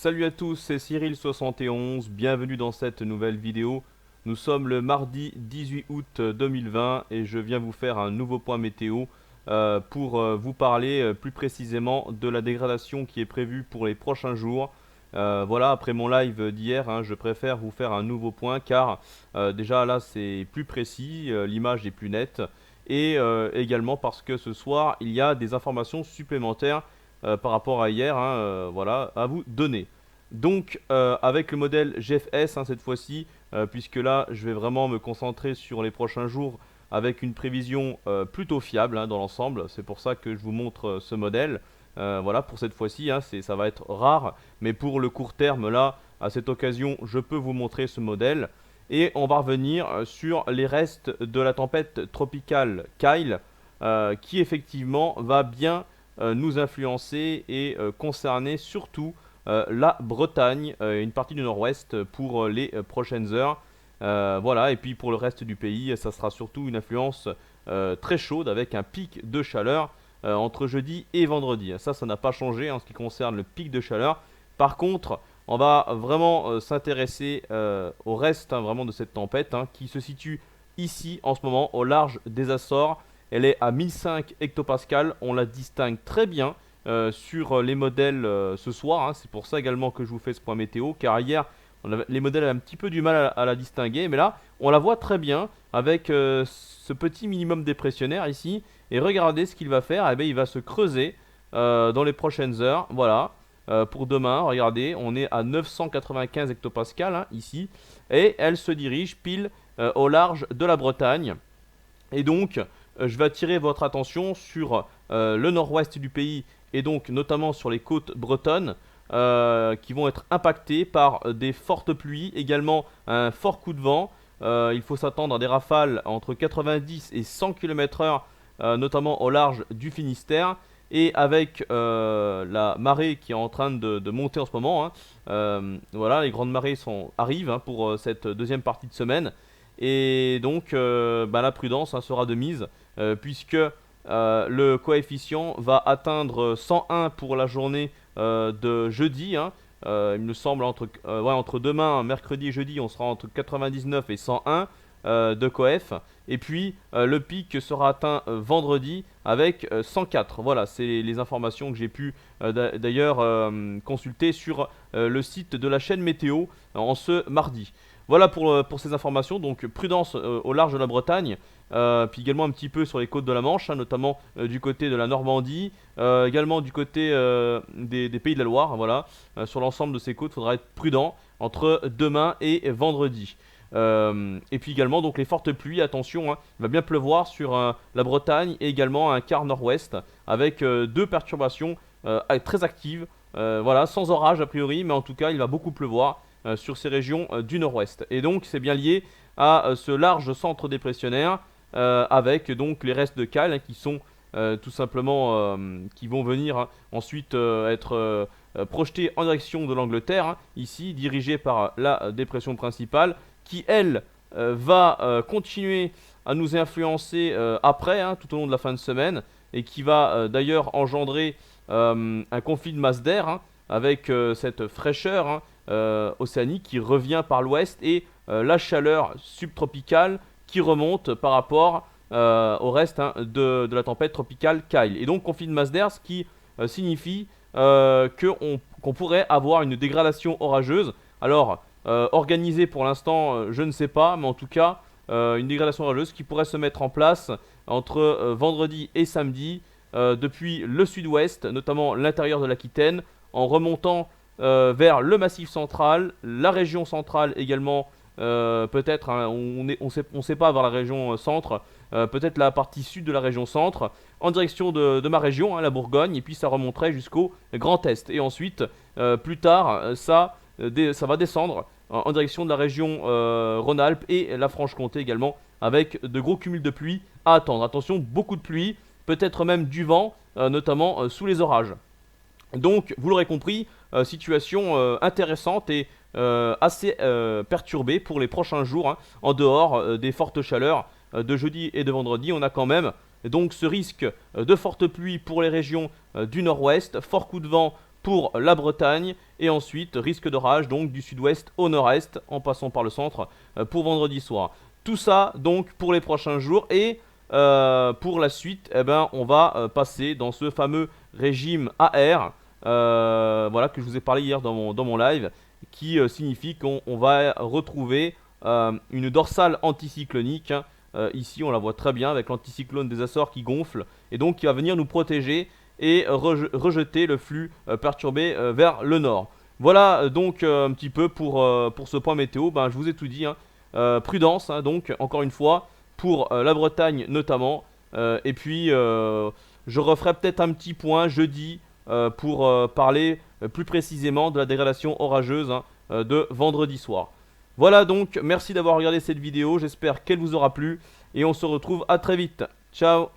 Salut à tous, c'est Cyril71, bienvenue dans cette nouvelle vidéo. Nous sommes le mardi 18 août 2020 et je viens vous faire un nouveau point météo pour vous parler plus précisément de la dégradation qui est prévue pour les prochains jours. Voilà, après mon live d'hier, je préfère vous faire un nouveau point car déjà là c'est plus précis, l'image est plus nette et également parce que ce soir il y a des informations supplémentaires par rapport à hier, voilà, à vous donner. Donc avec le modèle GFS cette fois-ci, puisque là je vais vraiment me concentrer sur les prochains jours avec une prévision plutôt fiable dans l'ensemble. C'est pour ça que je vous montre ce modèle. Voilà, pour cette fois-ci, ça va être rare, mais pour le court terme là, à cette occasion, je peux vous montrer ce modèle. Et on va revenir sur les restes de la tempête tropicale Kyle, qui effectivement va bien nous influencer et concerner surtout la Bretagne, une partie du nord-ouest pour les prochaines heures. Voilà, et puis pour le reste du pays, ça sera surtout une influence très chaude avec un pic de chaleur entre jeudi et vendredi. Ça n'a pas changé en ce qui concerne le pic de chaleur. Par contre, on va vraiment s'intéresser au reste vraiment de cette tempête qui se situe ici en ce moment au large des Açores. Elle est à 1005 hectopascales, on la distingue très bien sur les modèles ce soir. C'est pour ça également que je vous fais ce point météo, car hier les modèles avaient un petit peu du mal à la distinguer, mais là on la voit très bien avec ce petit minimum dépressionnaire ici. Et regardez ce qu'il va faire, eh bien, il va se creuser dans les prochaines heures. Voilà, pour demain, regardez, on est à 995 hectopascales ici, et elle se dirige pile au large de la Bretagne. Et donc, je vais attirer votre attention sur le nord-ouest du pays et donc notamment sur les côtes bretonnes qui vont être impactées par des fortes pluies, également un fort coup de vent. Il faut s'attendre à des rafales entre 90 et 100 km/h, notamment au large du Finistère. Et avec la marée qui est en train de monter en ce moment, voilà, les grandes marées arrivent pour cette deuxième partie de semaine. Et donc la prudence sera de mise puisque le coefficient va atteindre 101 pour la journée de jeudi. Il me semble entre demain, mercredi et jeudi, on sera entre 99 et 101 de coef. Et puis le pic sera atteint vendredi avec 104. Voilà, c'est les informations que j'ai pu d'ailleurs consulter sur le site de la chaîne météo en ce mardi. Voilà pour ces informations, donc prudence au large de la Bretagne, puis également un petit peu sur les côtes de la Manche, notamment du côté de la Normandie, également du côté des Pays de la Loire, voilà. Sur l'ensemble de ces côtes, il faudra être prudent entre demain et vendredi. Et puis également donc les fortes pluies, attention, il va bien pleuvoir sur la Bretagne et également un quart nord-ouest, avec deux perturbations très actives, voilà, sans orage a priori, mais en tout cas il va beaucoup pleuvoir sur ces régions du nord-ouest. Et donc c'est bien lié à ce large centre dépressionnaire avec donc les restes de cale qui sont tout simplement qui vont venir ensuite être projetés en direction de l'Angleterre, ici dirigés par la dépression principale qui elle va continuer à nous influencer après, tout au long de la fin de semaine, et qui va d'ailleurs engendrer un conflit de masse d'air avec cette fraîcheur océanique qui revient par l'ouest et la chaleur subtropicale qui remonte par rapport au reste de la tempête tropicale Kyle. Et donc conflit de masse d'air, ce qui signifie qu'on pourrait avoir une dégradation orageuse. Alors organisée pour l'instant, je ne sais pas, mais en tout cas une dégradation orageuse qui pourrait se mettre en place entre vendredi et samedi depuis le sud-ouest, notamment l'intérieur de l'Aquitaine, en remontant vers le massif central, la région centrale également, peut-être, on sait pas vers la région centre, peut-être la partie sud de la région centre, en direction de ma région, la Bourgogne, et puis ça remonterait jusqu'au Grand Est. Et ensuite, plus tard, ça va descendre en direction de la région Rhône-Alpes et la Franche-Comté également, avec de gros cumuls de pluie à attendre. Attention, beaucoup de pluie, peut-être même du vent, notamment sous les orages. Donc, vous l'aurez compris, situation intéressante et assez perturbée pour les prochains jours, en dehors des fortes chaleurs de jeudi et de vendredi. On a quand même donc ce risque de fortes pluies pour les régions du nord-ouest, fort coup de vent pour la Bretagne, et ensuite risque d'orage donc du sud-ouest au nord-est en passant par le centre pour vendredi soir. Tout ça donc pour les prochains jours, et pour la suite eh ben, on va passer dans ce fameux régime AR, voilà, que je vous ai parlé hier dans mon live, qui signifie qu'on va retrouver une dorsale anticyclonique, hein. Ici on la voit très bien avec l'anticyclone des Açores qui gonfle, et donc qui va venir nous protéger et rejeter le flux perturbé vers le nord. Voilà donc un petit peu pour ce point météo. Ben, je vous ai tout dit, hein. Prudence, hein, donc encore une fois pour la Bretagne notamment, et puis je referai peut-être un petit point jeudi pour parler plus précisément de la dégradation orageuse, hein, de vendredi soir. Voilà donc, merci d'avoir regardé cette vidéo, j'espère qu'elle vous aura plu, et on se retrouve à très vite. Ciao.